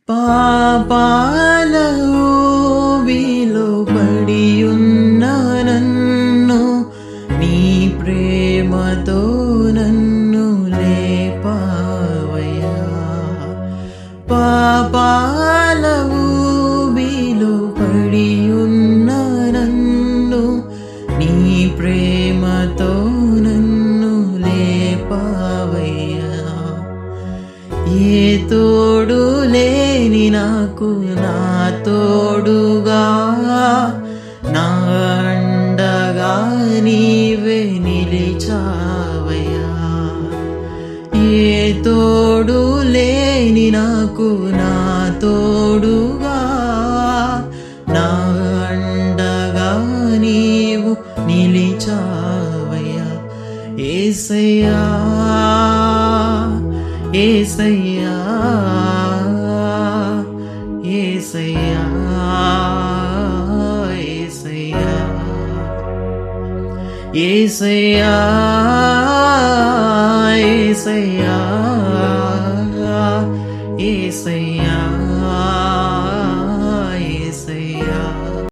పాపాల ఊబిలో పడియున్న నన్ను నీ ప్రేమతో నన్ను లేపావయ్యా. పాపాల ఊబిలో పడియున్న నన్ను నీ ప్రేమతో నన్ను లేపావయ్యా. ఏ తోడు లేని నాకు నా తోడుగా నా అండగా నీవే నిలిచావయ్యా. ఏ తోడు లేని నాకు నా తోడుగా నా అండగా నీవు నిలిచావయ్యా. యేసయ్యా యేసయ్యా యేసయ్యా యేసయ్యా యేసయ్యా యేసయ్యా యేసయ్యా